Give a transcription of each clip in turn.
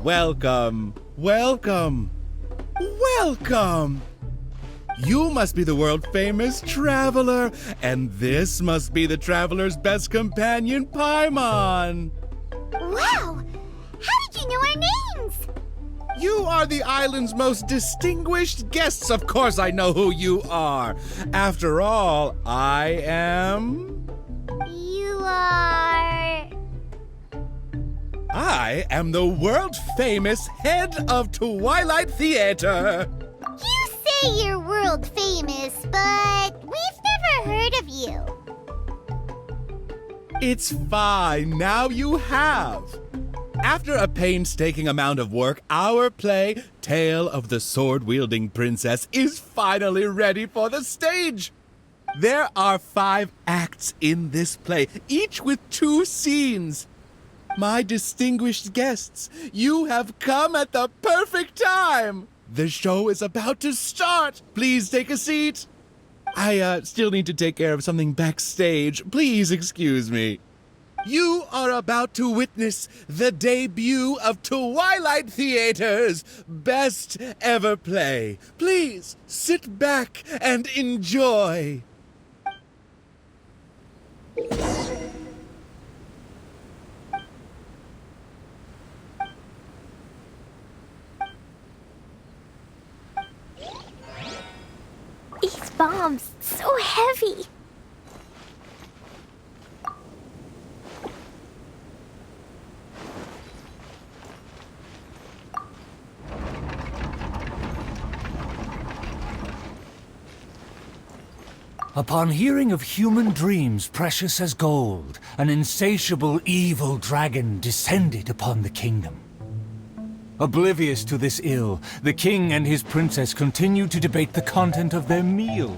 Welcome, welcome, welcome! You must be the world-famous traveler, and this must be the traveler's best companion, Paimon. Wow! How did you know our names? You are the island's most distinguished guests. Of course I know who you are. After all, I am... You are... I am the world-famous head of Twilight Theater. You say you're world famous, but we've never heard of you. It's fine. Now you have. After a painstaking amount of work, our play, Tale of the Sword-Wielding Princess, is finally ready for the stage. There are 5 acts in this play, each with 2 scenes. My distinguished guests, you have come at the perfect time. The show is about to start. Please take a seat. I still need to take care of something backstage. Please excuse me. You are about to witness the debut of Twilight Theater's best ever play. Please sit back and enjoy. These bombs, so heavy. Upon hearing of human dreams precious as gold, an insatiable evil dragon descended upon the kingdom. Oblivious to this ill, the king and his princess continued to debate the content of their meal.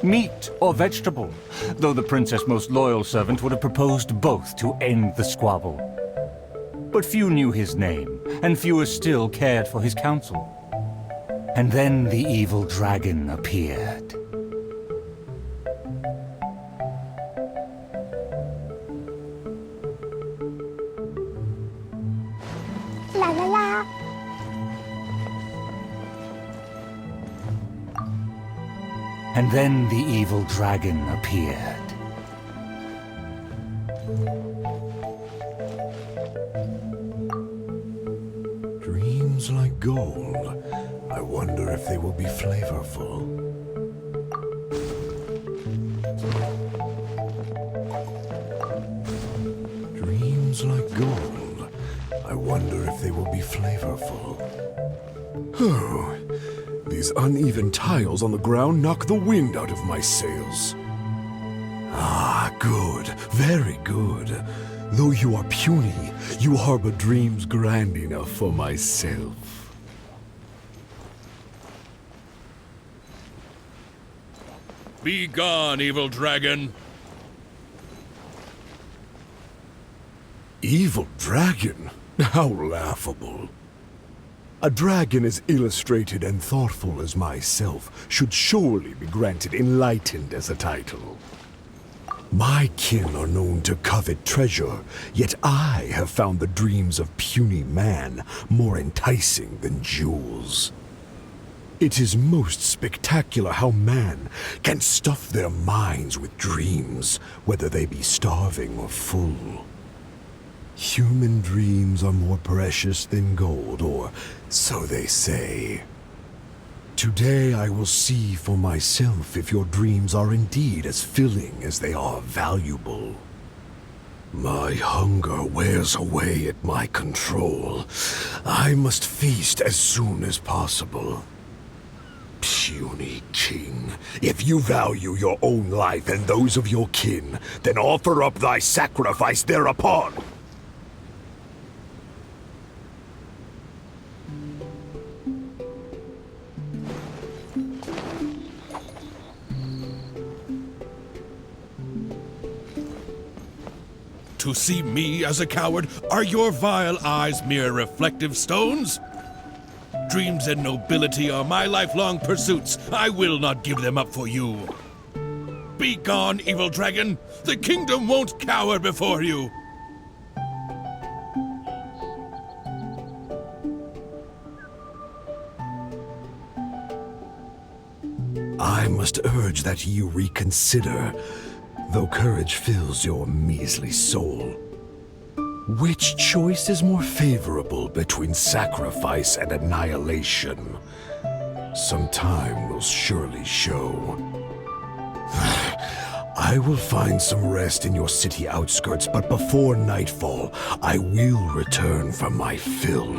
Meat or vegetable, though the princess' most loyal servant would have proposed both to end the squabble. But few knew his name, and fewer still cared for his counsel. And then the evil dragon appeared. La la la. And then the evil dragon appeared. Dreams like gold. I wonder if they will be flavorful. Dreams like gold. I wonder if they will be flavorful. Oh, these uneven tiles on the ground knock the wind out of my sails. Ah, good, very good. Though you are puny, you harbor dreams grand enough for myself. Be gone, evil dragon. Evil dragon? How laughable. A dragon as illustrated and thoughtful as myself should surely be granted enlightened as a title. My kin are known to covet treasure, yet I have found the dreams of puny man more enticing than jewels. It is most spectacular how man can stuff their minds with dreams, whether they be starving or full. Human dreams are more precious than gold, or so they say. Today I will see for myself if your dreams are indeed as filling as they are valuable. My hunger wears away at my control. I must feast as soon as possible. Puny king, if you value your own life and those of your kin, then offer up thy sacrifice thereupon. To see me as a coward, are your vile eyes mere reflective stones? Dreams and nobility are my lifelong pursuits. I will not give them up for you. Be gone, evil dragon. The kingdom won't cower before you. I must urge that you reconsider, though courage fills your measly soul. Which choice is more favorable between sacrifice and annihilation? Some time will surely show. I will find some rest in your city outskirts, but before nightfall, I will return for my fill.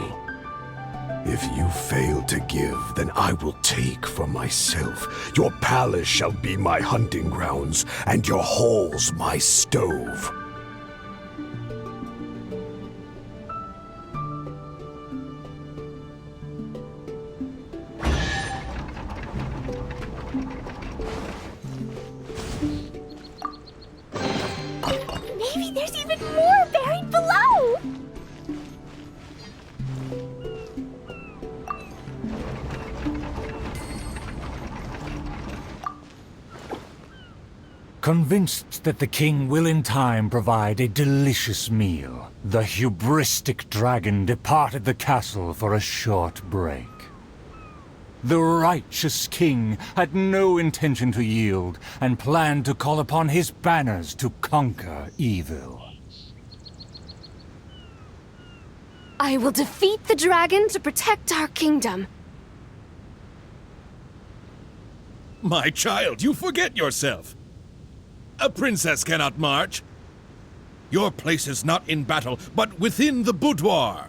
If you fail to give, then I will take for myself. Your palace shall be my hunting grounds, and your halls my stove. Maybe there's even more buried below! Convinced that the king will in time provide a delicious meal, the hubristic dragon departed the castle for a short break. The righteous king had no intention to yield, and planned to call upon his banners to conquer evil. I will defeat the dragon to protect our kingdom. My child, you forget yourself. A princess cannot march. Your place is not in battle, but within the boudoir.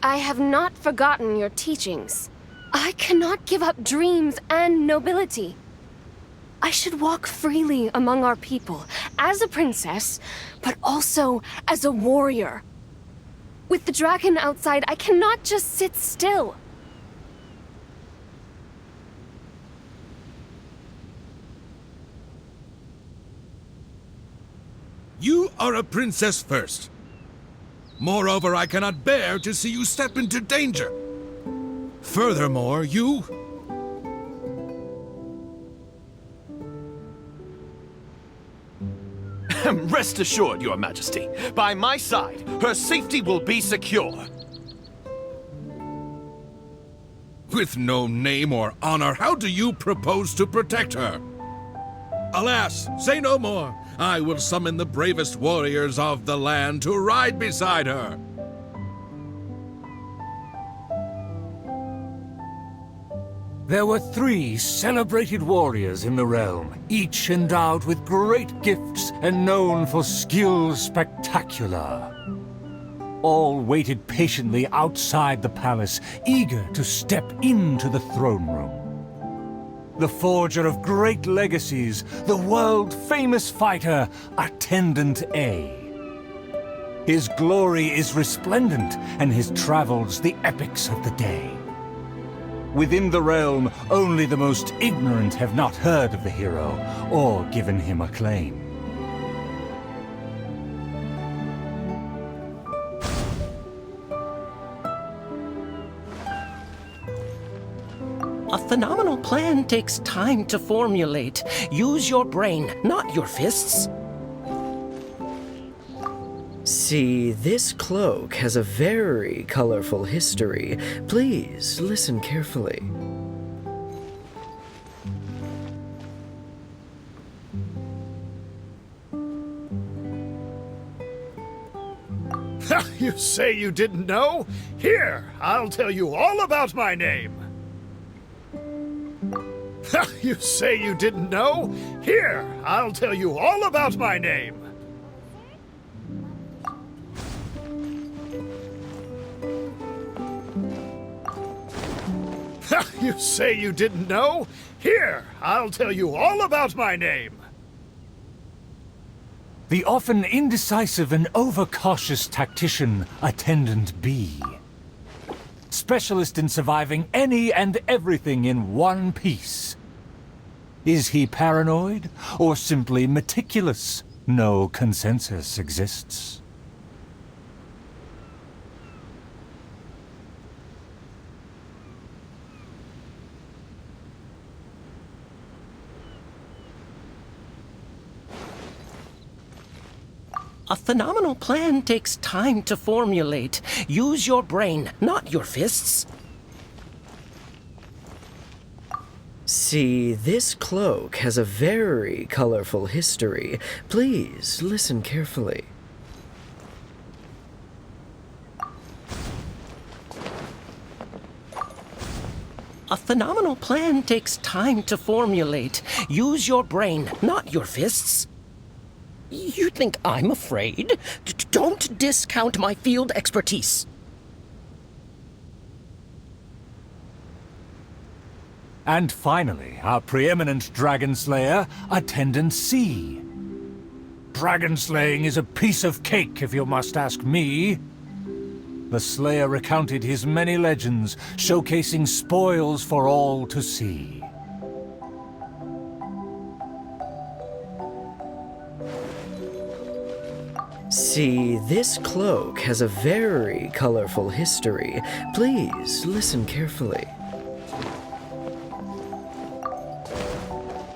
I have not forgotten your teachings. I cannot give up dreams and nobility. I should walk freely among our people, as a princess, but also as a warrior. With the dragon outside, I cannot just sit still. You are a princess first. Moreover, I cannot bear to see you step into danger. Furthermore, you... Rest assured, Your Majesty, by my side, her safety will be secure. With no name or honor, how do you propose to protect her? Alas, say no more. I will summon the bravest warriors of the land to ride beside her. There were 3 celebrated warriors in the realm, each endowed with great gifts and known for skill spectacular. All waited patiently outside the palace, eager to step into the throne room. The forger of great legacies, the world-famous fighter, Attendant A. His glory is resplendent, and his travels the epics of the day. Within the realm, only the most ignorant have not heard of the hero, or given him acclaim. A phenomenal plan takes time to formulate. Use your brain, not your fists. See, this cloak has a very colorful history. Please listen carefully. You say you didn't know? Here, I'll tell you all about my name. You say you didn't know? Here, I'll tell you all about my name. You say you didn't know? Here, I'll tell you all about my name. The often indecisive and overcautious tactician, Attendant B. Specialist in surviving any and everything in one piece. Is he paranoid, or simply meticulous? No consensus exists. A phenomenal plan takes time to formulate. Use your brain, not your fists. See, this cloak has a very colorful history. Please listen carefully. A phenomenal plan takes time to formulate. Use your brain, not your fists. You think I'm afraid? Don't discount my field expertise. And finally, our preeminent dragon slayer, Attendant C. Dragon slaying is a piece of cake, if you must ask me. The slayer recounted his many legends, showcasing spoils for all to see. See, this cloak has a very colorful history. Please listen carefully.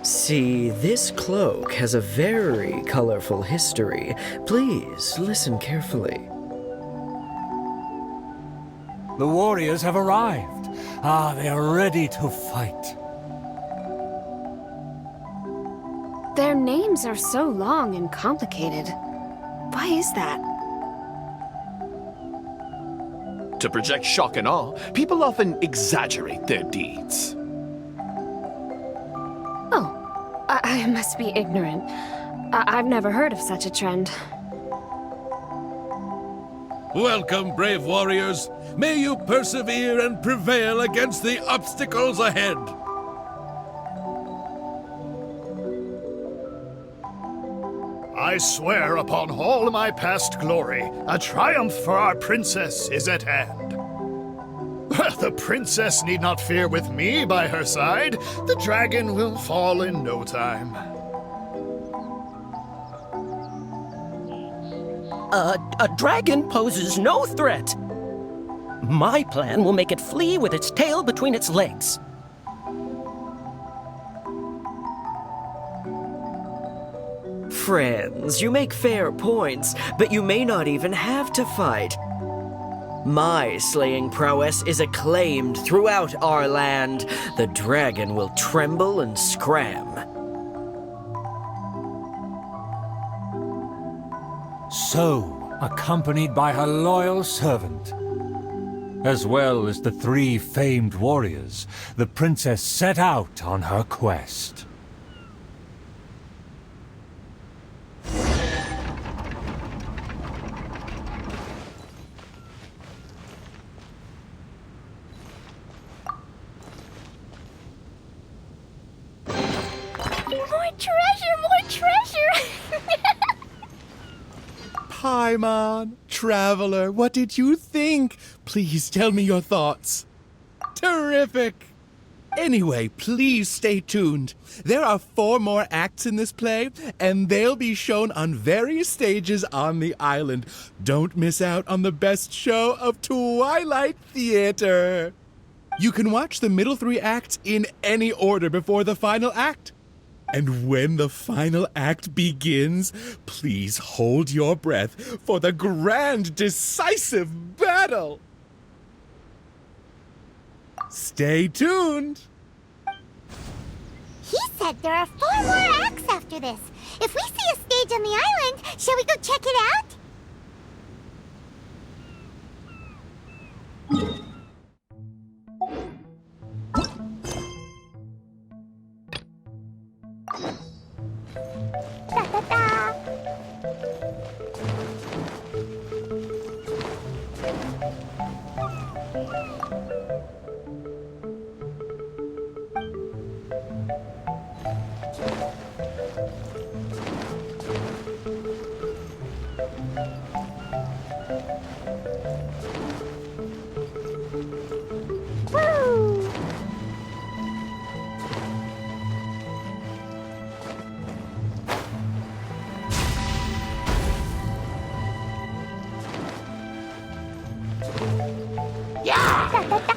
See, this cloak has a very colorful history. Please listen carefully. The warriors have arrived. They are ready to fight. Their names are so long and complicated. Why is that? To project shock and awe, people often exaggerate their deeds. Oh, I must be ignorant. I've never heard of such a trend. Welcome, brave warriors. May you persevere and prevail against the obstacles ahead. I swear upon all my past glory, a triumph for our princess is at hand. The princess need not fear with me by her side. The dragon will fall in no time. A dragon poses no threat. My plan will make it flee with its tail between its legs. Friends, you make fair points, but you may not even have to fight. My slaying prowess is acclaimed throughout our land. The dragon will tremble and scram. So, accompanied by her loyal servant, as well as the 3 famed warriors, the princess set out on her quest. More treasure, more treasure! Paimon, traveler, what did you think? Please tell me your thoughts. Terrific! Anyway, please stay tuned. There are 4 more acts in this play, and they'll be shown on various stages on the island. Don't miss out on the best show of Twilight Theater. You can watch the middle 3 acts in any order before the final act. And when the final act begins, please hold your breath for the grand, decisive battle. Stay tuned. He said there are 4 more acts after this. If we see a stage on the island, shall we go check it out? Da, da, da. Woo! Yeah! Da, da, da.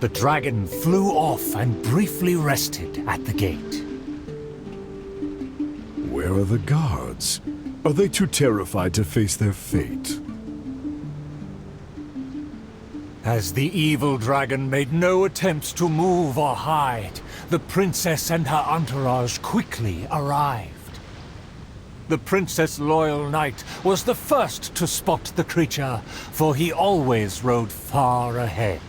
The dragon flew off and briefly rested at the gate. Where are the guards? Are they too terrified to face their fate? As the evil dragon made no attempts to move or hide, the princess and her entourage quickly arrived. The Princess Loyal Knight was the first to spot the creature, for he always rode far ahead.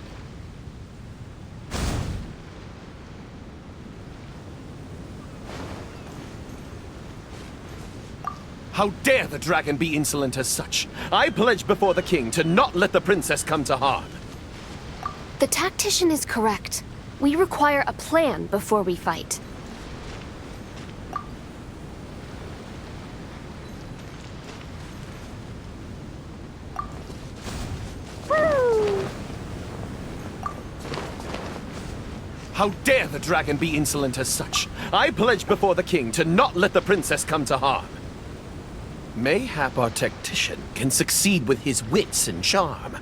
How dare the dragon be insolent as such? I pledge before the king to not let the princess come to harm. The tactician is correct. We require a plan before we fight. How dare the dragon be insolent as such? I pledge before the king to not let the princess come to harm. Mayhap our tactician can succeed with his wits and charm.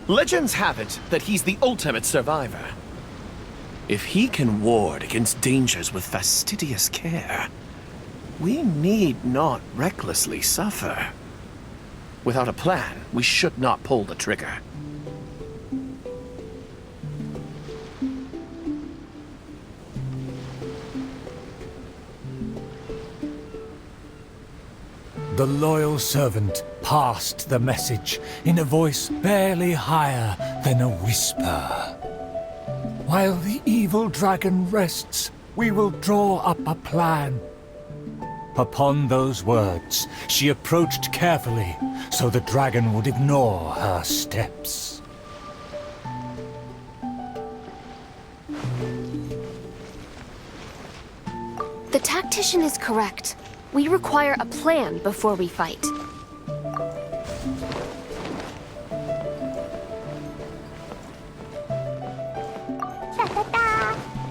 Legends have it that he's the ultimate survivor. If he can ward against dangers with fastidious care, we need not recklessly suffer. Without a plan, we should not pull the trigger. The loyal servant passed the message in a voice barely higher than a whisper. While the evil dragon rests, we will draw up a plan. Upon those words, she approached carefully so the dragon would ignore her steps. The tactician is correct. We require a plan before we fight.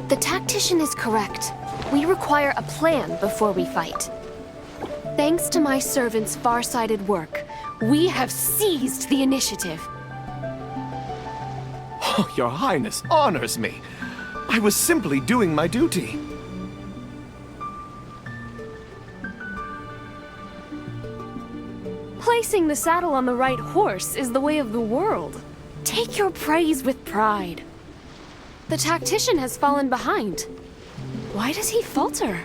The tactician is correct. We require a plan before we fight. Thanks to my servant's far-sighted work, we have seized the initiative. Oh, Your Highness honors me. I was simply doing my duty. Placing the saddle on the right horse is the way of the world. Take your praise with pride. The tactician has fallen behind. Why does he falter?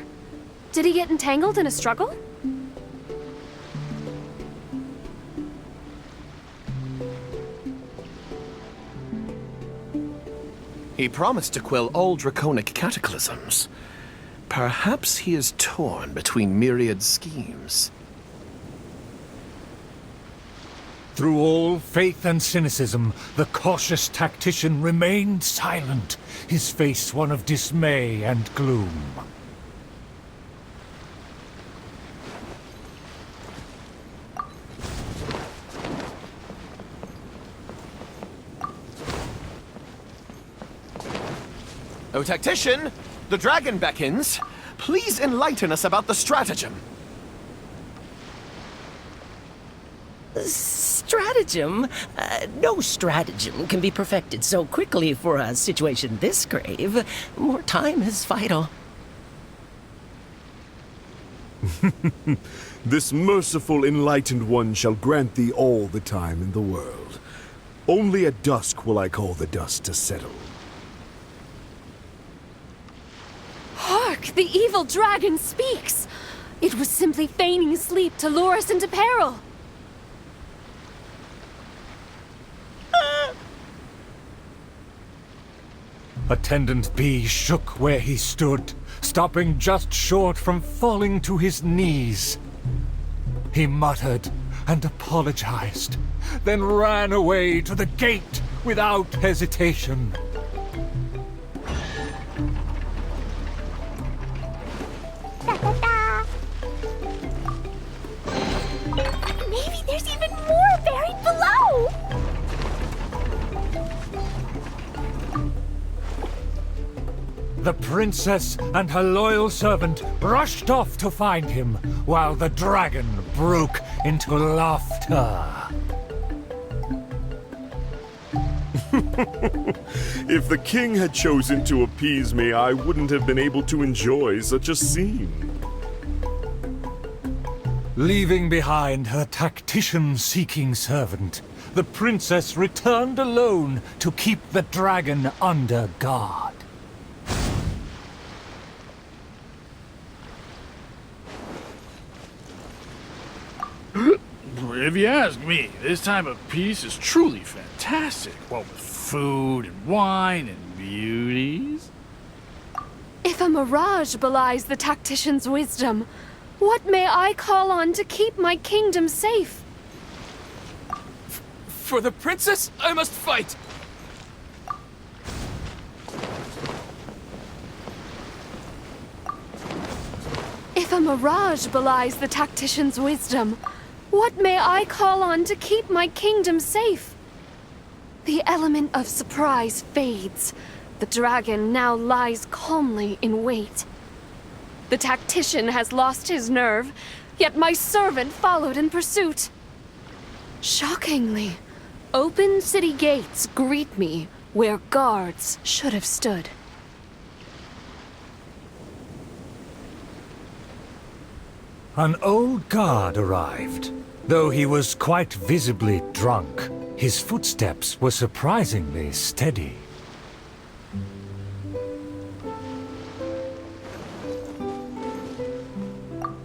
Did he get entangled in a struggle? He promised to quell all draconic cataclysms. Perhaps he is torn between myriad schemes. Through all faith and cynicism, the cautious tactician remained silent, his face one of dismay and gloom. O tactician, the dragon beckons. Please enlighten us about the stratagem. Stratagem? No stratagem can be perfected so quickly for a situation this grave. More time is vital. This merciful enlightened one shall grant thee all the time in the world. Only at dusk will I call the dust to settle. Hark! The evil dragon speaks! It was simply feigning sleep to lure us into peril. Attendant B shook where he stood, stopping just short from falling to his knees. He muttered and apologized, then ran away to the gate without hesitation. Maybe there's even more buried below! The princess and her loyal servant rushed off to find him, while the dragon broke into laughter. If the king had chosen to appease me, I wouldn't have been able to enjoy such a scene. Leaving behind her tactician-seeking servant, the princess returned alone to keep the dragon under guard. If you ask me, this time of peace is truly fantastic. What with food and wine and beauties. If a mirage belies the tactician's wisdom, what may I call on to keep my kingdom safe? For the princess, I must fight! If a mirage belies the tactician's wisdom, what may I call on to keep my kingdom safe? The element of surprise fades. The dragon now lies calmly in wait. The tactician has lost his nerve, yet my servant followed in pursuit. Shockingly, open city gates greet me where guards should have stood. An old guard arrived. Though he was quite visibly drunk, his footsteps were surprisingly steady.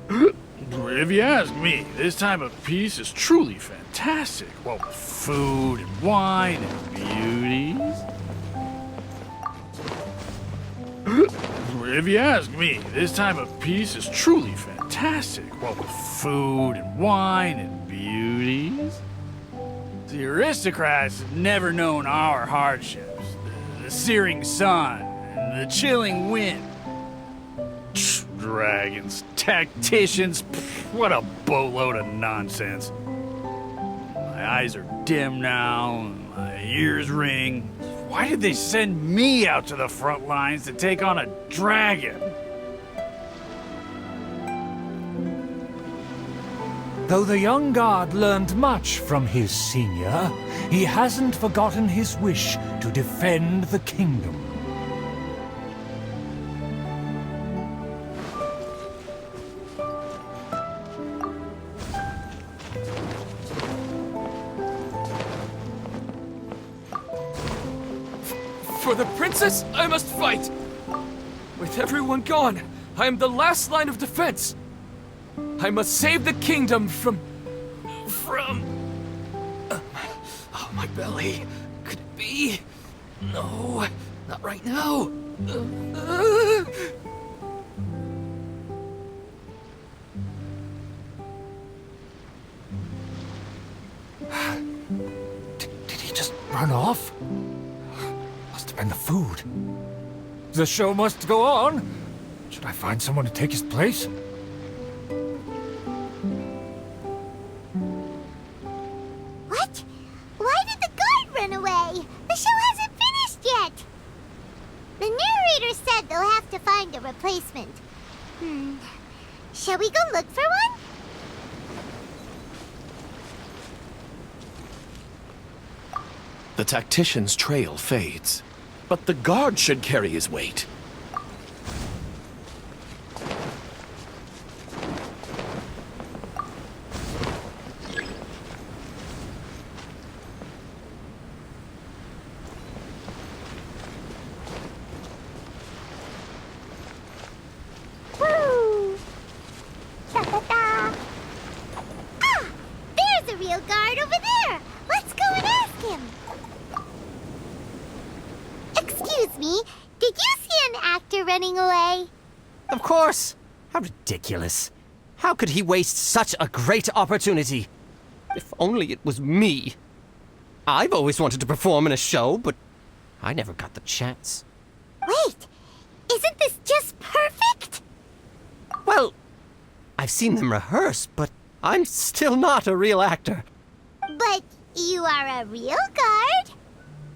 If you ask me, this time of peace is truly fantastic. What with food and wine and beauties. If you ask me, this time of peace is truly fantastic. What with food and wine and beauties. The aristocrats have never known our hardships. The searing sun and the chilling wind. Dragons, tacticians, what a boatload of nonsense. My eyes are dim now, and my ears ring. Why did they send me out to the front lines to take on a dragon? Though the young guard learned much from his senior, he hasn't forgotten his wish to defend the kingdom. For the princess, I must fight! With everyone gone, I am the last line of defense. I must save the kingdom from... Oh, my belly. Could it be? No, not right now. Did he just run off? Must have been the food. The show must go on. Should I find someone to take his place? What? Why did the guard run away? The show hasn't finished yet. The narrator said they'll have to find a replacement. Shall we go look for one? The tactician's trail fades, but the guard should carry his weight. Woo! Ta-ta-ta! Ah! There's a real guard over there! Let's go and ask him! Excuse me, did you see an actor running away? Of course! How ridiculous. How could he waste such a great opportunity? If only it was me. I've always wanted to perform in a show, but I never got the chance. Wait, isn't this just perfect? Well, I've seen them rehearse, but I'm still not a real actor. But you are a real guard?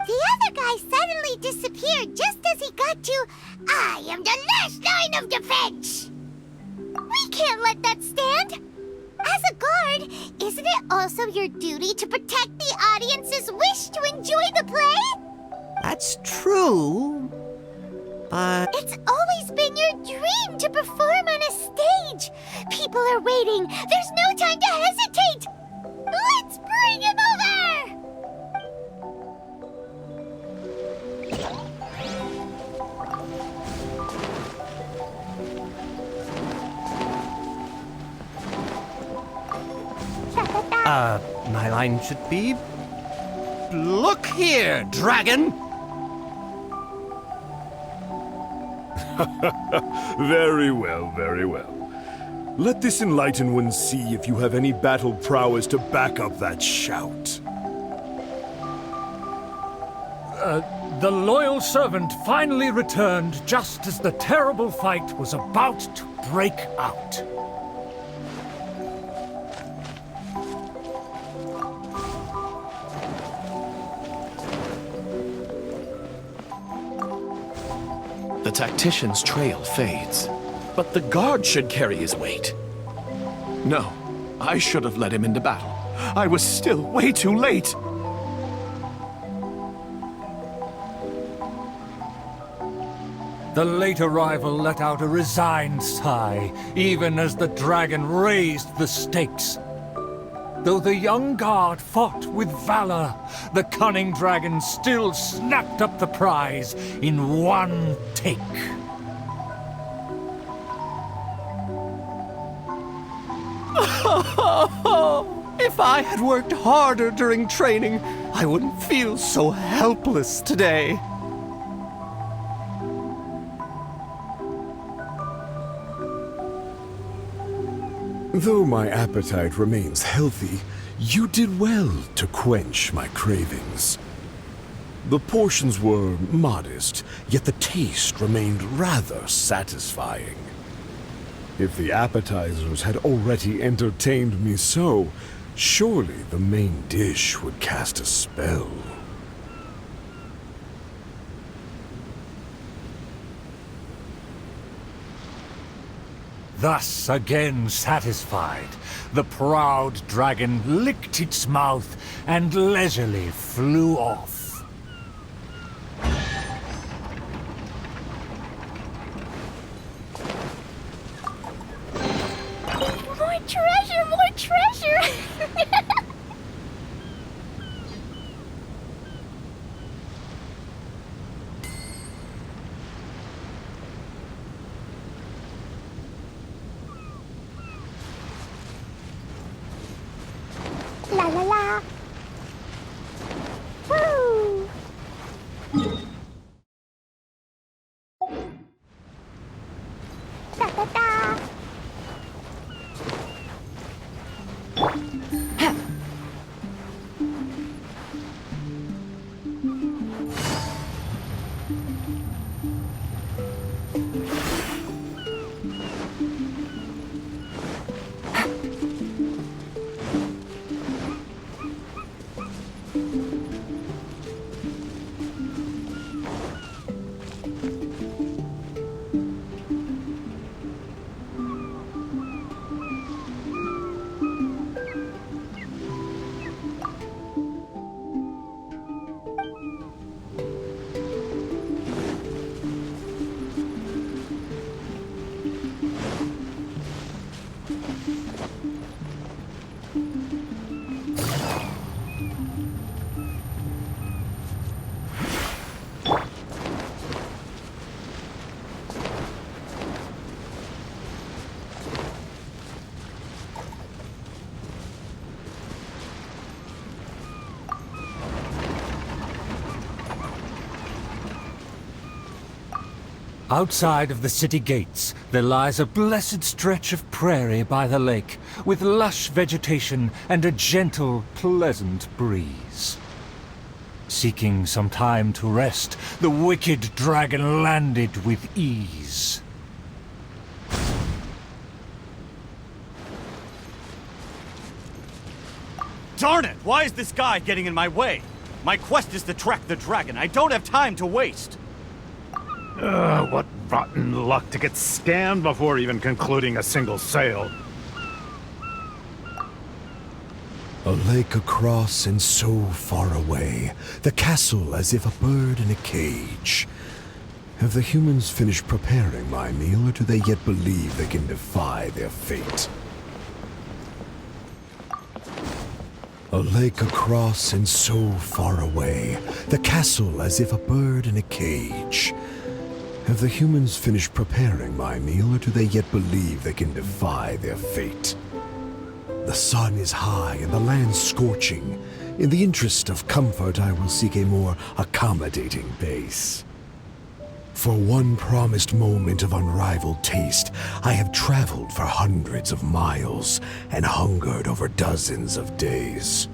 The other guy suddenly disappeared just as he got to, I am the last line of defense! We can't let that stand! As a guard, isn't it also your duty to protect the audience's wish to enjoy the play? That's true. But It's always been your dream to perform on a stage. People are waiting. There's no time to hesitate. Let's bring him over! my line should be... Look here, dragon! Very well, very well. Let this enlightened one see if you have any battle prowess to back up that shout. The loyal servant finally returned just as the terrible fight was about to break out. The tactician's trail fades, but the guard should carry his weight. No, I should have led him into battle. I was still way too late. The late arrival let out a resigned sigh, even as the dragon raised the stakes. Though the young guard fought with valor, the cunning dragon still snapped up the prize in one take. If I had worked harder during training, I wouldn't feel so helpless today. Though my appetite remains healthy, you did well to quench my cravings. The portions were modest, yet the taste remained rather satisfying. If the appetizers had already entertained me so, surely the main dish would cast a spell. Thus, again satisfied, the proud dragon licked its mouth and leisurely flew off. More treasure, more treasure! La la la. Woo! Da da da. Outside of the city gates, there lies a blessed stretch of prairie by the lake, with lush vegetation and a gentle, pleasant breeze. Seeking some time to rest, the wicked dragon landed with ease. Darn it! Why is this guy getting in my way? My quest is to track the dragon. I don't have time to waste. What rotten luck to get scammed before even concluding a single sale. A lake across and so far away, the castle as if a bird in a cage. Have the humans finished preparing my meal, or do they yet believe they can defy their fate? A lake across and so far away, the castle as if a bird in a cage. Have the humans finished preparing my meal, or do they yet believe they can defy their fate? The sun is high and the land scorching. In the interest of comfort, I will seek a more accommodating base. For one promised moment of unrivaled taste, I have traveled for hundreds of miles and hungered over dozens of days.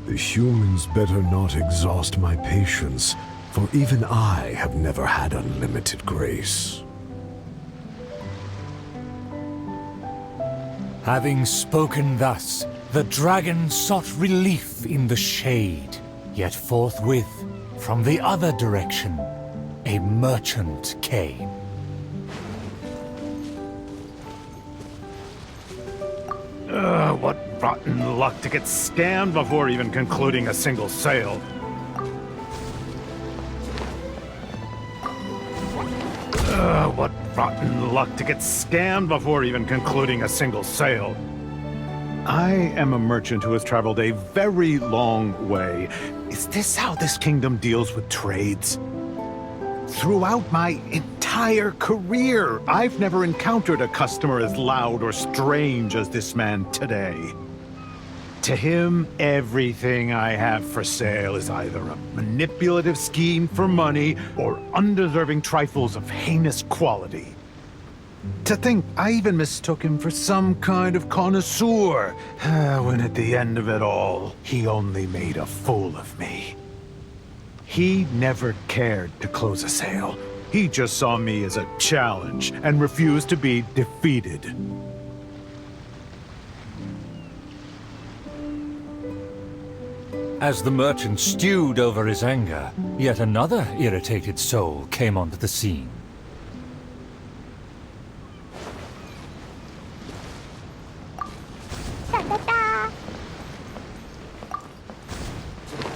The humans better not exhaust my patience, for even I have never had unlimited grace. Having spoken thus, the dragon sought relief in the shade. Yet forthwith, from the other direction, a merchant came. What rotten luck to get scammed before even concluding a single sale. What rotten luck to get scammed before even concluding a single sale. I am a merchant who has traveled a very long way. Is this how this kingdom deals with trades? Throughout my entire career, I've never encountered a customer as loud or strange as this man today. To him, everything I have for sale is either a manipulative scheme for money or undeserving trifles of heinous quality. To think I even mistook him for some kind of connoisseur, when at the end of it all, he only made a fool of me. He never cared to close a sale. He just saw me as a challenge and refused to be defeated. As the merchant stewed over his anger, yet another irritated soul came onto the scene.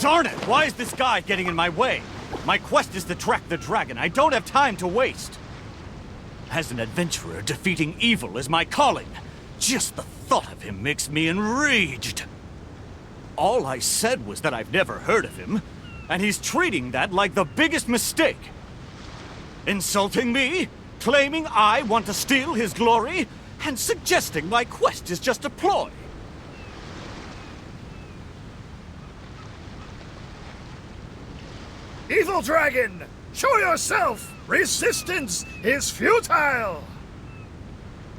Darn it! Why is this guy getting in my way? My quest is to track the dragon. I don't have time to waste. As an adventurer, defeating evil is my calling. Just the thought of him makes me enraged. All I said was that I've never heard of him, and he's treating that like the biggest mistake. Insulting me, claiming I want to steal his glory, and suggesting my quest is just a ploy. Evil dragon! Show yourself! Resistance is futile!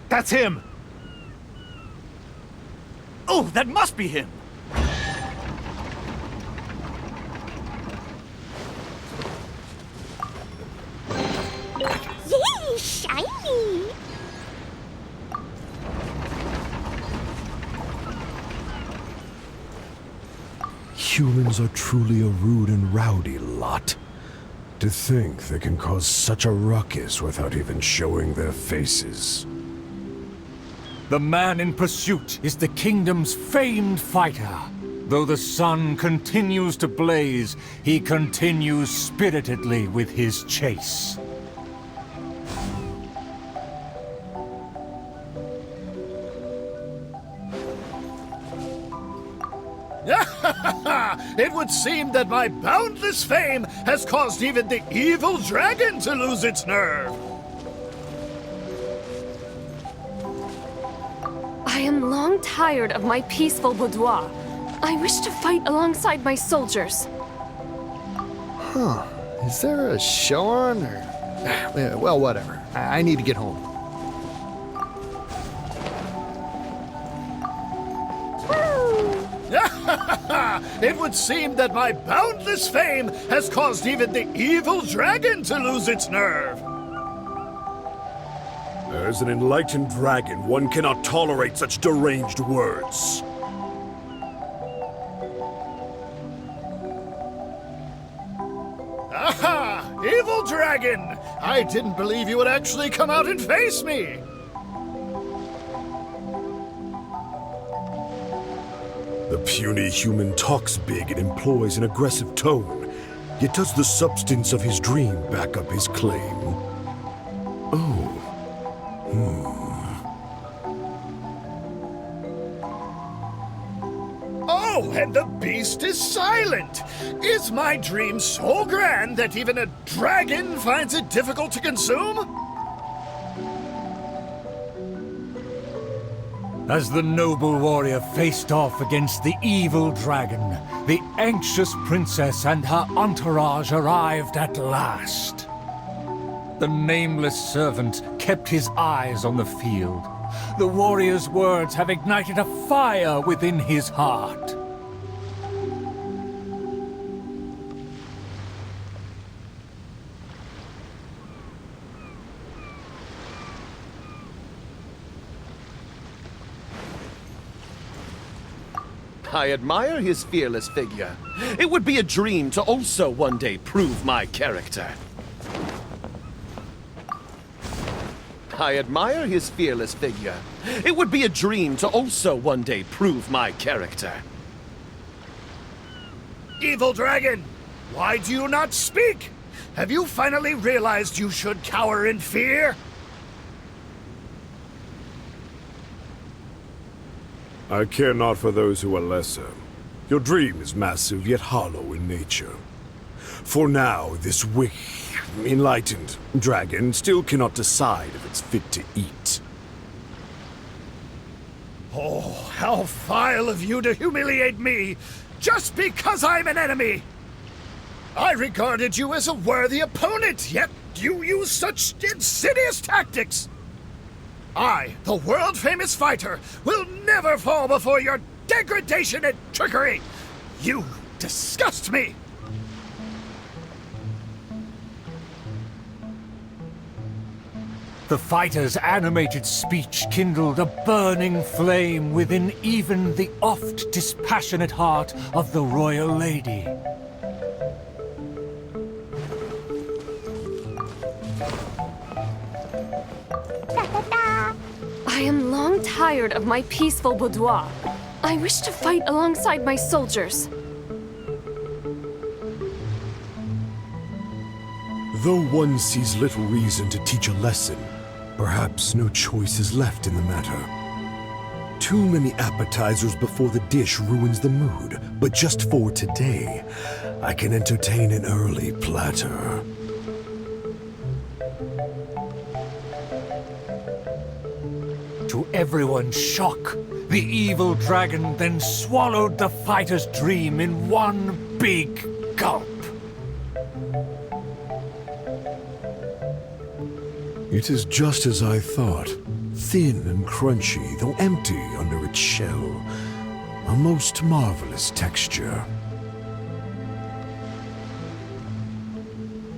That's him! Oh, that must be him! Yay, shiny! Humans are truly a rude and rowdy lot. To think they can cause such a ruckus without even showing their faces. The man in pursuit is the kingdom's famed fighter. Though the sun continues to blaze, he continues spiritedly with his chase. It would seem that my boundless fame has caused even the evil dragon to lose its nerve. I am long tired of my peaceful boudoir. I wish to fight alongside my soldiers. Huh. Is there a show on, or... Well, whatever. I need to get home. It would seem that my boundless fame has caused even the evil dragon to lose its nerve. As an enlightened dragon, one cannot tolerate such deranged words. Aha! Evil dragon! I didn't believe you would actually come out and face me! The puny human talks big and employs an aggressive tone, yet does the substance of his dream back up his claim? Oh, and the beast is silent! Is my dream so grand that even a dragon finds it difficult to consume? As the noble warrior faced off against the evil dragon, the anxious princess and her entourage arrived at last. The nameless servant kept his eyes on the field. The warrior's words have ignited a fire within his heart. I admire his fearless figure. It would be a dream to also one day prove my character. I admire his fearless figure. It would be a dream to also one day prove my character. Evil dragon, why do you not speak? Have you finally realized you should cower in fear? I care not for those who are lesser. Your dream is massive yet hollow in nature. For now, this enlightened dragon still cannot decide if it's fit to eat. Oh, how vile of you to humiliate me, just because I'm an enemy! I regarded you as a worthy opponent, yet you use such insidious tactics! I, the world-famous fighter, will never fall before your degradation and trickery! You disgust me! The fighter's animated speech kindled a burning flame within even the oft dispassionate heart of the royal lady. I am long tired of my peaceful boudoir. I wish to fight alongside my soldiers. Though one sees little reason to teach a lesson, perhaps no choice is left in the matter. Too many appetizers before the dish ruins the mood, but just for today, I can entertain an early platter. To everyone's shock, the evil dragon then swallowed the fighter's dream in one big gulp. It is just as I thought. Thin and crunchy, though empty under its shell. A most marvelous texture.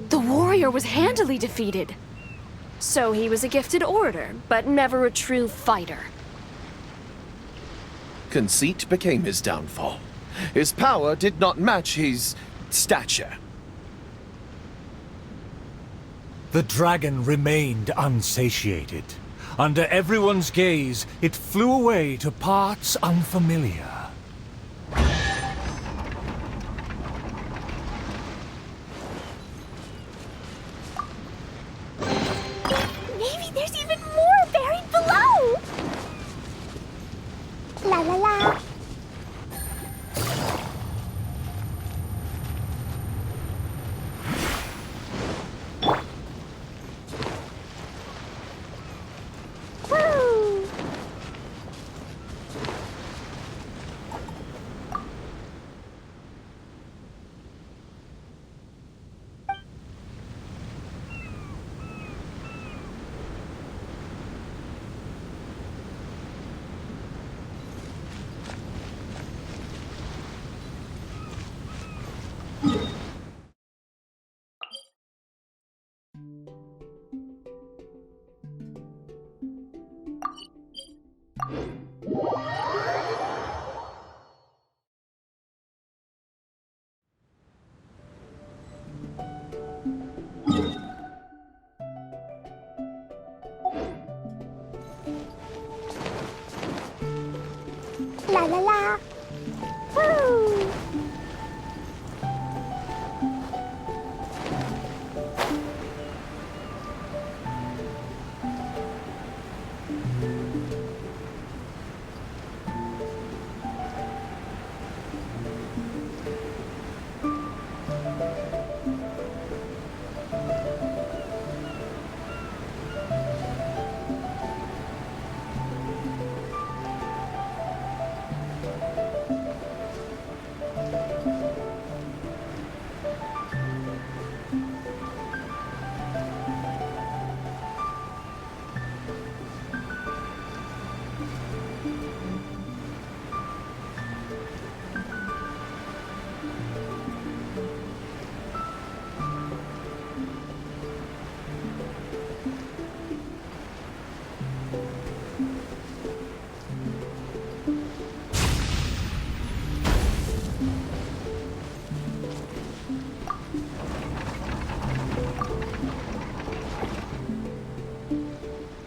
The warrior was handily defeated. So he was a gifted orator, but never a true fighter. Conceit became his downfall. His power did not match his stature. The dragon remained unsatiated. Under everyone's gaze, it flew away to parts unfamiliar. Maybe there's even more buried below! La la la. Woo! Woo!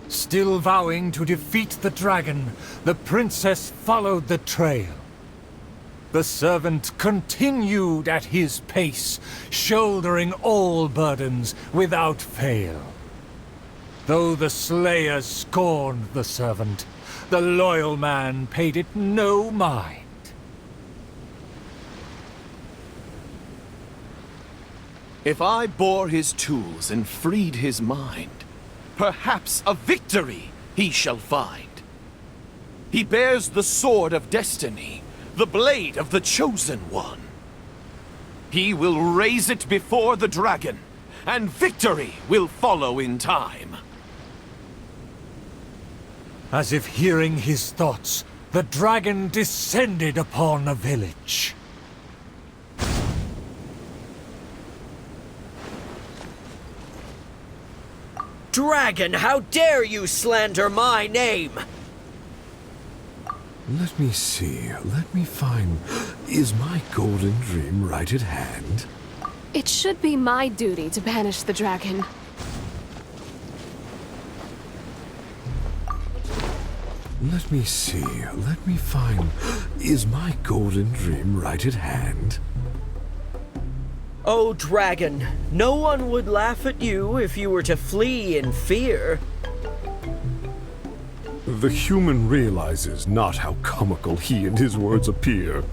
Still vowing to defeat the dragon, the princess followed the trail. The servant continued at his pace, shouldering all burdens without fail. Though the slayer scorned the servant, the loyal man paid it no mind. If I bore his tools and freed his mind, perhaps a victory he shall find. He bears the sword of destiny, the blade of the chosen one. He will raise it before the dragon, and victory will follow in time. As if hearing his thoughts, the dragon descended upon a village. Dragon, how dare you slander my name? Let me see. Let me find... Is my golden dream right at hand? It should be my duty to banish the dragon. Let me see. Let me find... Is my golden dream right at hand? Oh, dragon, no one would laugh at you if you were to flee in fear. The human realizes not how comical he and his words appear.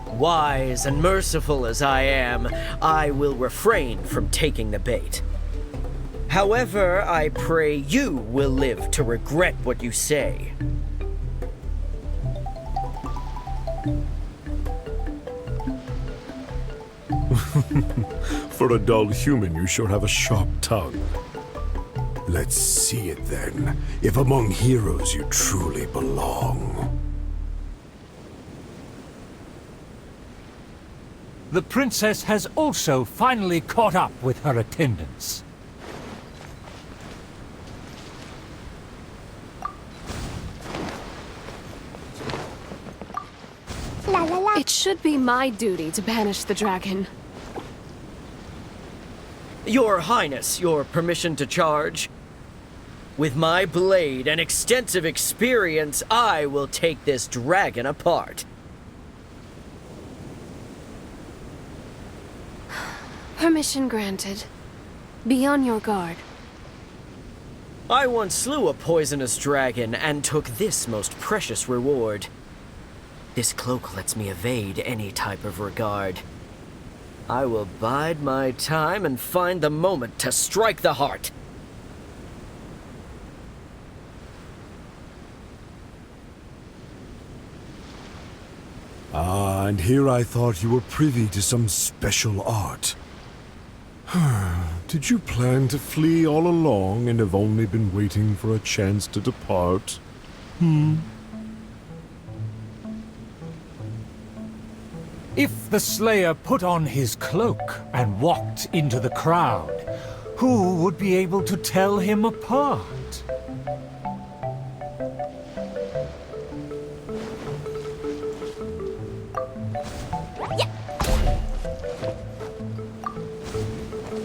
Wise and merciful as I am, I will refrain from taking the bait. However, I pray you will live to regret what you say. For a dull human, you sure have a sharp tongue. Let's see it then, if among heroes you truly belong. The princess has also finally caught up with her attendants. La la la. It should be my duty to banish the dragon. Your Highness, your permission to charge? With my blade and extensive experience, I will take this dragon apart. Permission granted. Be on your guard. I once slew a poisonous dragon and took this most precious reward. This cloak lets me evade any type of regard. I will bide my time and find the moment to strike the heart. Ah, and here I thought you were privy to some special art. Did you plan to flee all along and have only been waiting for a chance to depart? If the Slayer put on his cloak and walked into the crowd, who would be able to tell him apart?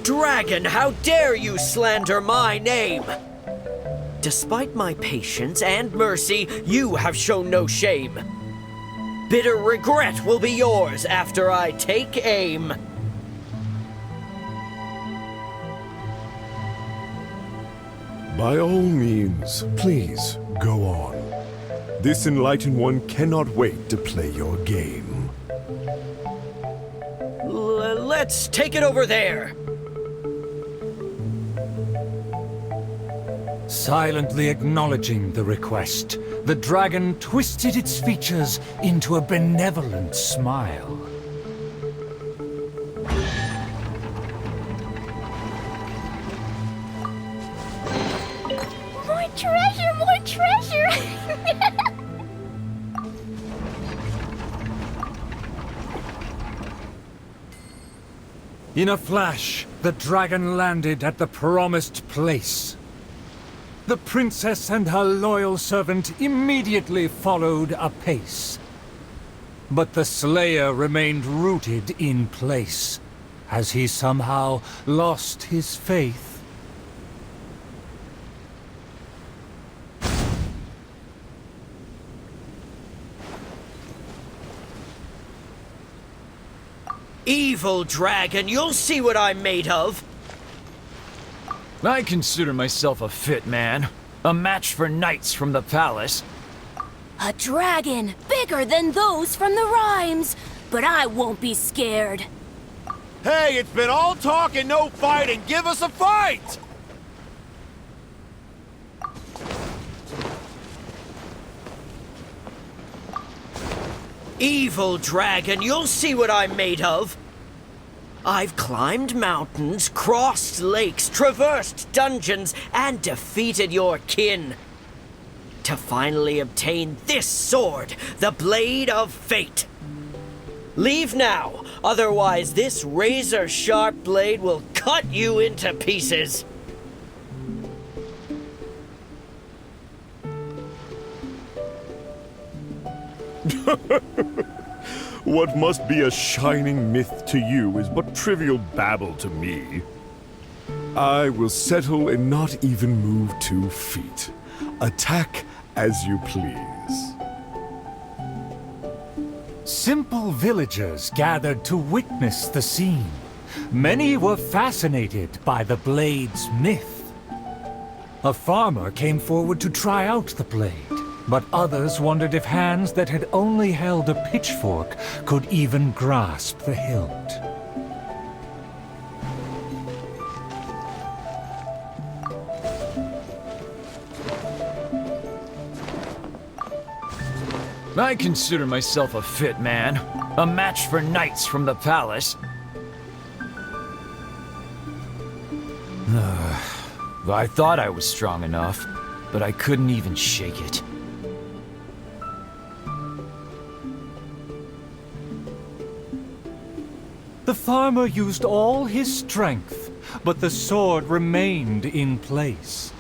Dragon, how dare you slander my name? Despite my patience and mercy, you have shown no shame. Bitter regret will be yours after I take aim. By all means, please, go on. This enlightened one cannot wait to play your game. Let's take it over there. Silently acknowledging the request, the dragon twisted its features into a benevolent smile. More treasure, more treasure! In a flash, the dragon landed at the promised place. The princess and her loyal servant immediately followed apace. But the slayer remained rooted in place, as he somehow lost his faith. Evil dragon, you'll see what I'm made of. I consider myself a fit man. A match for knights from the palace. A dragon, bigger than those from the rhymes. But I won't be scared. Hey, it's been all talk and no fighting. Give us a fight! Evil dragon, you'll see what I'm made of. I've climbed mountains, crossed lakes, traversed dungeons, and defeated your kin. To finally obtain this sword, the Blade of Fate. Leave now, otherwise this razor-sharp blade will cut you into pieces. What must be a shining myth to you is but trivial babble to me. I will settle and not even move 2 feet. Attack as you please. Simple villagers gathered to witness the scene. Many were fascinated by the blade's myth. A farmer came forward to try out the blade, but others wondered if hands that had only held a pitchfork could even grasp the hilt. I consider myself a fit man. A match for knights from the palace. I thought I was strong enough, but I couldn't even shake it. The farmer used all his strength, but the sword remained in place.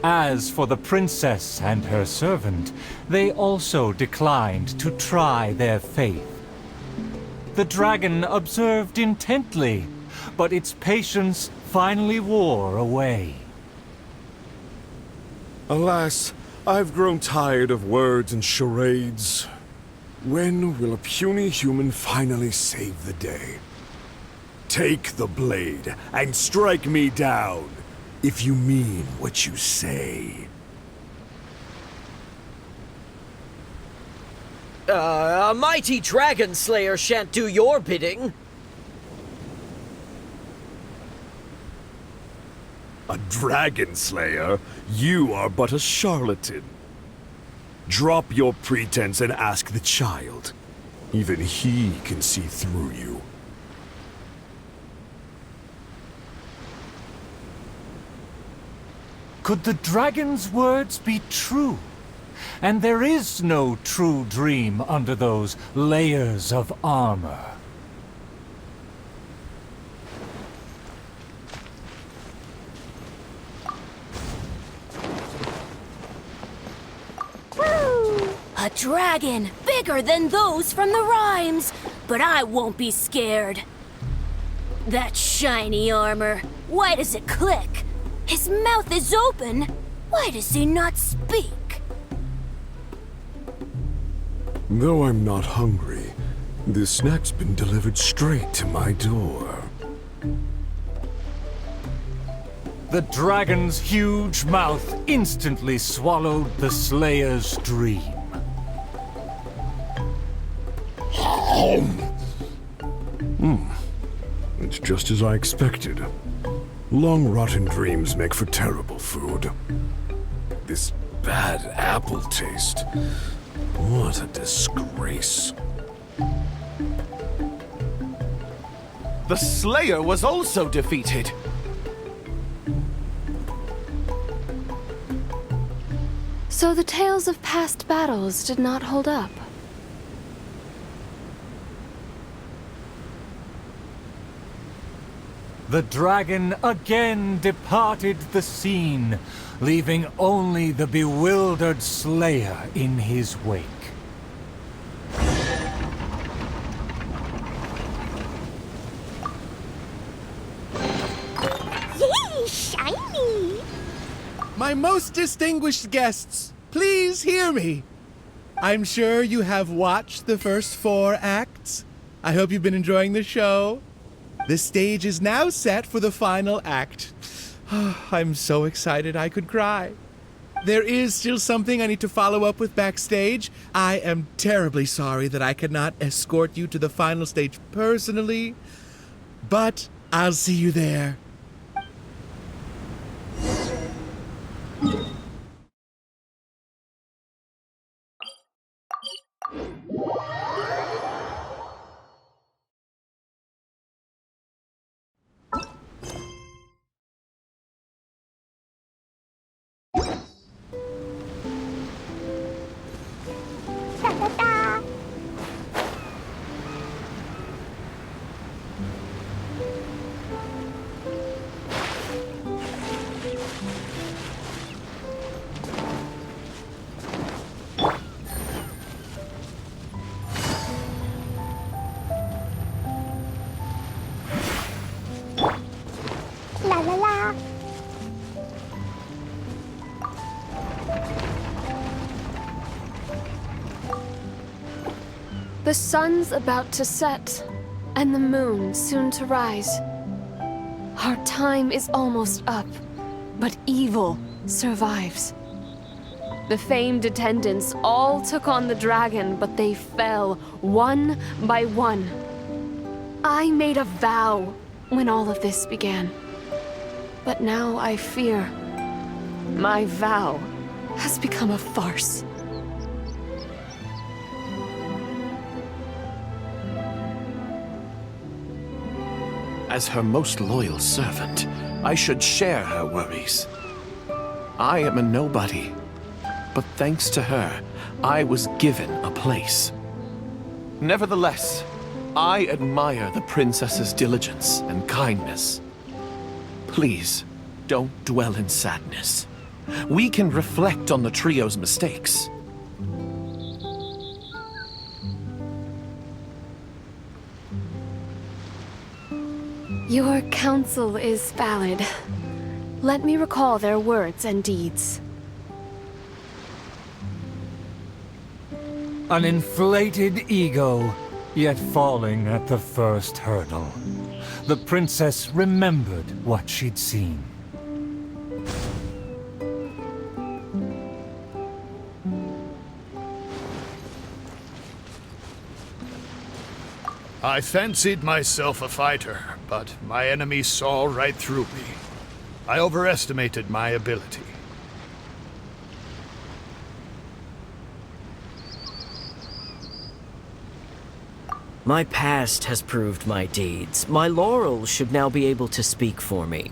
As for the princess and her servant, they also declined to try their faith. The dragon observed intently, but its patience finally wore away. Alas, I've grown tired of words and charades. When will a puny human finally save the day? Take the blade and strike me down, if you mean what you say. A mighty dragon slayer shan't do your bidding. A dragon slayer? You are but a charlatan. Drop your pretense and ask the child. Even he can see through you. Could the dragon's words be true? And there is no true dream under those layers of armor. A dragon, bigger than those from the rhymes. But I won't be scared. That shiny armor, why does it click? His mouth is open. Why does he not speak? Though I'm not hungry, this snack's been delivered straight to my door. The dragon's huge mouth instantly swallowed the Slayer's dream. It's just as I expected. Long rotten dreams make for terrible food. This bad apple taste. What a disgrace. The Slayer was also defeated. So the tales of past battles did not hold up. The dragon again departed the scene, leaving only the bewildered Slayer in his wake. Yay, shiny! My most distinguished guests, please hear me. I'm sure you have watched the first 4 acts. I hope you've been enjoying the show. The stage is now set for the final act. I'm so excited I could cry. There is still something I need to follow up with backstage. I am terribly sorry that I cannot escort you to the final stage personally, but I'll see you there. Ta-ta-ta! La la la! The sun's about to set, and the moon soon to rise. Our time is almost up, but evil survives. The famed attendants all took on the dragon, but they fell one by one. I made a vow when all of this began, but now I fear my vow has become a farce. As her most loyal servant, I should share her worries. I am a nobody, but thanks to her, I was given a place. Nevertheless, I admire the princess's diligence and kindness. Please, don't dwell in sadness. We can reflect on the trio's mistakes. Your counsel is valid. Let me recall their words and deeds. An inflated ego, yet falling at the first hurdle. The princess remembered what she'd seen. I fancied myself a fighter, but my enemy saw right through me. I overestimated my ability. My past has proved my deeds. My laurels should now be able to speak for me.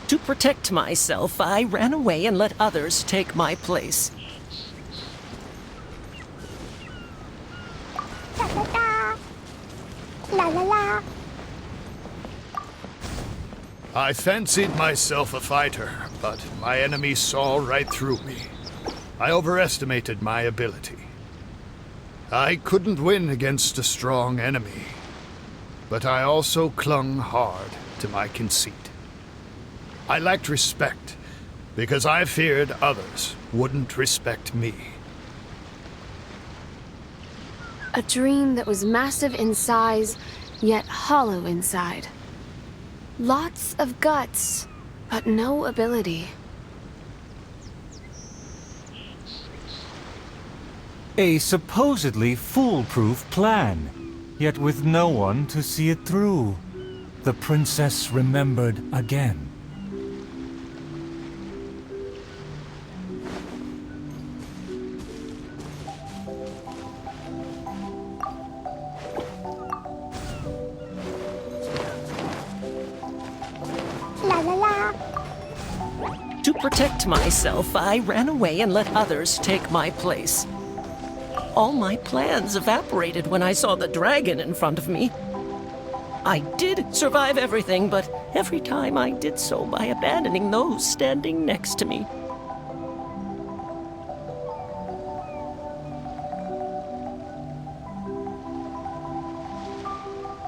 To protect myself, I ran away and let others take my place. Ta-ta-ta! La la la! I fancied myself a fighter, but my enemy saw right through me. I overestimated my ability. I couldn't win against a strong enemy, but I also clung hard to my conceit. I lacked respect, because I feared others wouldn't respect me. A dream that was massive in size, yet hollow inside. Lots of guts, but no ability. A supposedly foolproof plan, yet with no one to see it through. The princess remembered again. La la la. To protect myself, I ran away and let others take my place. All my plans evaporated when I saw the dragon in front of me. I did survive everything, but every time I did so by abandoning those standing next to me.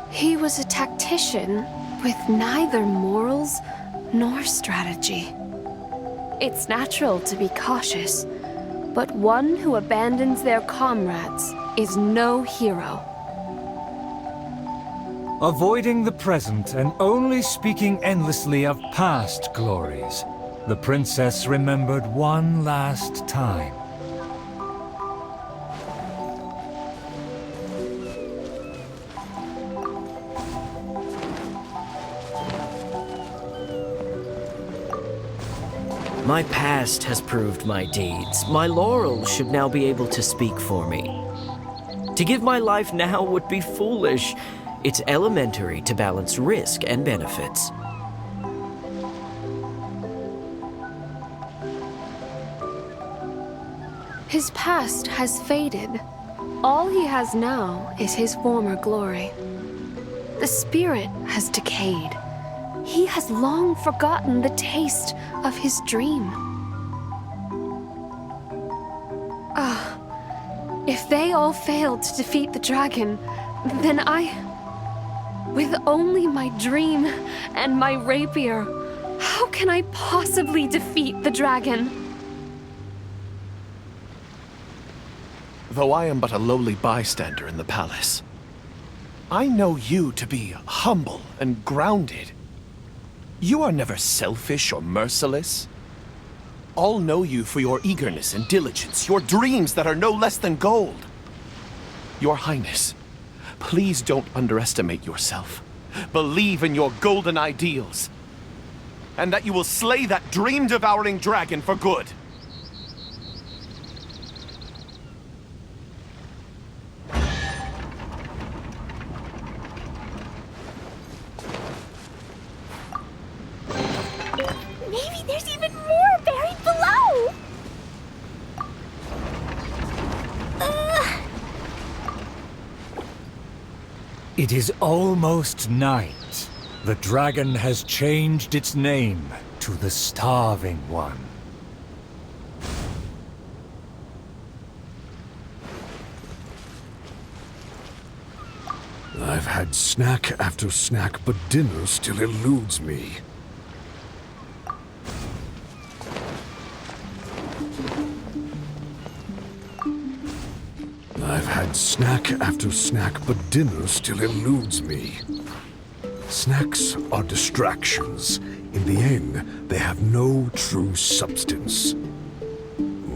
He was a tactician with neither morals nor strategy. It's natural to be cautious, but one who abandons their comrades is no hero. Avoiding the present and only speaking endlessly of past glories, the princess remembered one last time. My past has proved my deeds. My laurels should now be able to speak for me. To give my life now would be foolish. It's elementary to balance risk and benefits. His past has faded. All he has now is his former glory. The spirit has decayed. He has long forgotten the taste of his dream. If they all failed to defeat the dragon, then with only my dream and my rapier, how can I possibly defeat the dragon? Though I am but a lowly bystander in the palace, I know you to be humble and grounded. You are never selfish or merciless. All know you for your eagerness and diligence, your dreams that are no less than gold. Your Highness, please don't underestimate yourself. Believe in your golden ideals, and that you will slay that dream-devouring dragon for good. Maybe there's even more buried below! It is almost night. The dragon has changed its name to the Starving One. I've had snack after snack, but dinner still eludes me. I've had snack after snack, but dinner still eludes me. Snacks are distractions. In the end, they have no true substance.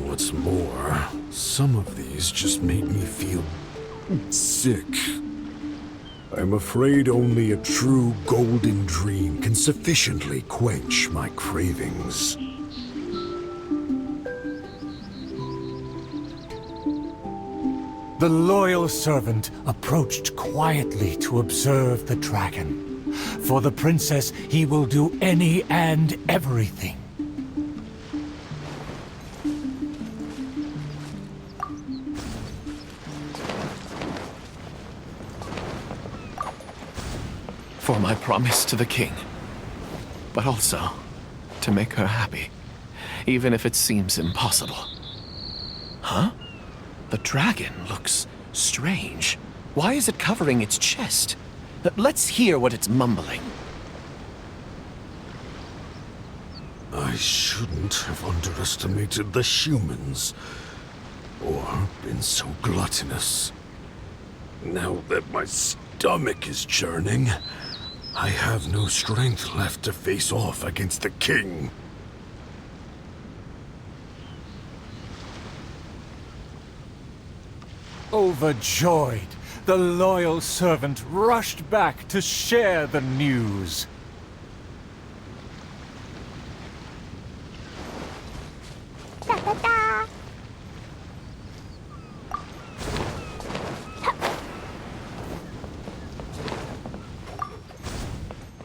What's more, some of these just made me feel sick. I'm afraid only a true golden dream can sufficiently quench my cravings. The loyal servant approached quietly to observe the dragon. For the princess, he will do any and everything. For my promise to the king, but also to make her happy, even if it seems impossible. Huh? The dragon looks strange. Why is it covering its chest? Let's hear what it's mumbling. I shouldn't have underestimated the humans, or been so gluttonous. Now that my stomach is churning, I have no strength left to face off against the king. Overjoyed, the loyal servant rushed back to share the news.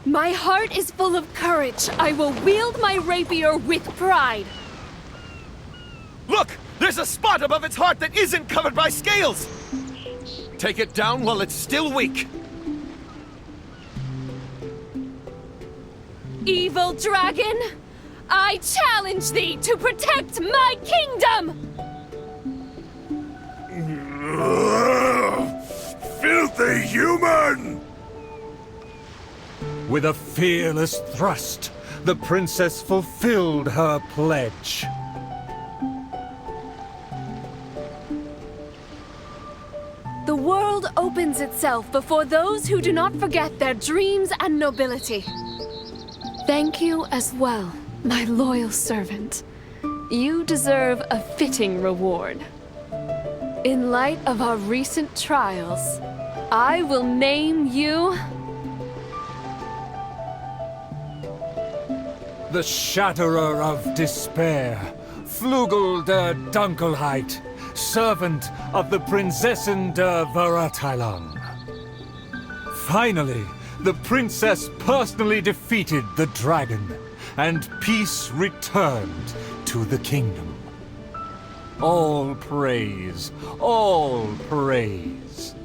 My heart is full of courage. I will wield my rapier with pride. Look! There's a spot above its heart that isn't covered by scales! Take it down while it's still weak. Evil dragon, I challenge thee to protect my kingdom! Filthy human! With a fearless thrust, the princess fulfilled her pledge. The world opens itself before those who do not forget their dreams and nobility. Thank you as well, my loyal servant. You deserve a fitting reward. In light of our recent trials, I will name you... The Shatterer of Despair, Flugel der Dunkelheit, servant of the Prinzessin der Verurteilung. Finally, the princess personally defeated the dragon, and peace returned to the kingdom. All praise, all praise.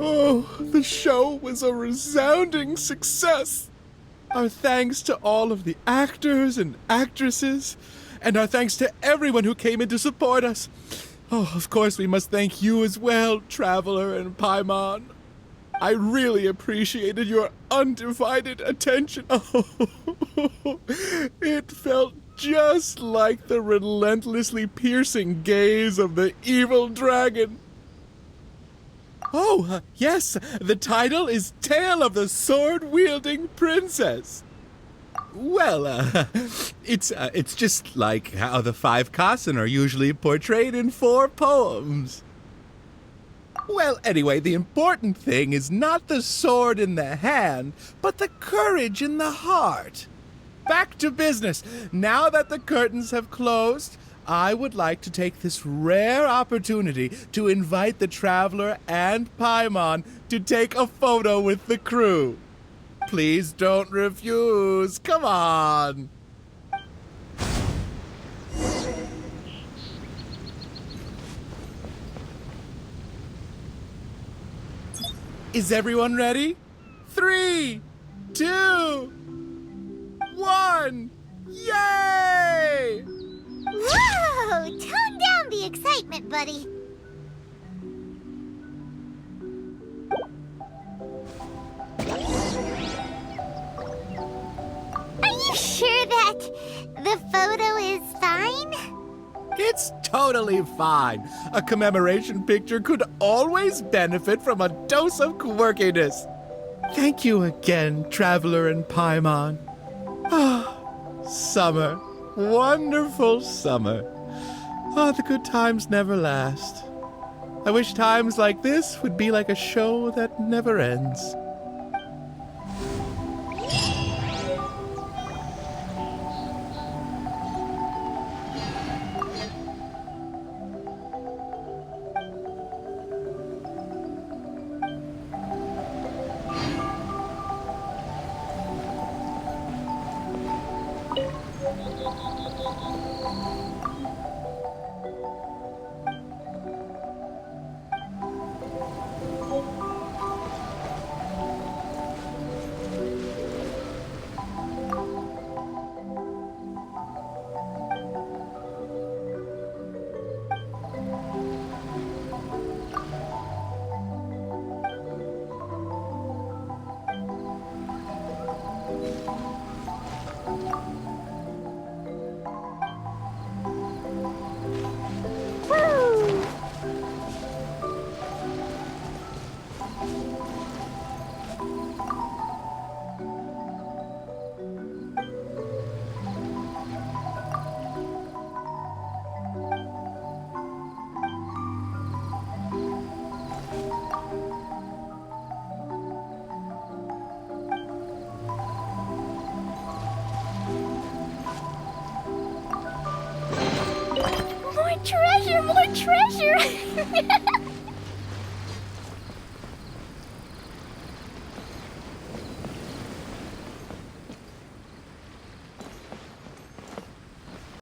Oh, the show was a resounding success. Our thanks to all of the actors and actresses, and our thanks to everyone who came in to support us. Oh, of course we must thank you as well, Traveler and Paimon. I really appreciated your undivided attention. Oh, it felt just like the relentlessly piercing gaze of the evil dragon. Oh, yes, the title is Tale of the Sword-Wielding Princess. Well, it's just like how the 5 Kassen are usually portrayed in 4 poems. Well, anyway, the important thing is not the sword in the hand, but the courage in the heart. Back to business. Now that the curtains have closed, I would like to take this rare opportunity to invite the Traveler and Paimon to take a photo with the crew. Please don't refuse. Come on. Is everyone ready? 3, 2, 1. Yay! Whoa! Tone down the excitement, buddy. Are you sure that the photo is fine? It's totally fine. A commemoration picture could always benefit from a dose of quirkiness. Thank you again, Traveler and Paimon. Ah, summer. Wonderful summer. Oh, the good times never last. I wish times like this would be like a show that never ends. More treasure, more treasure!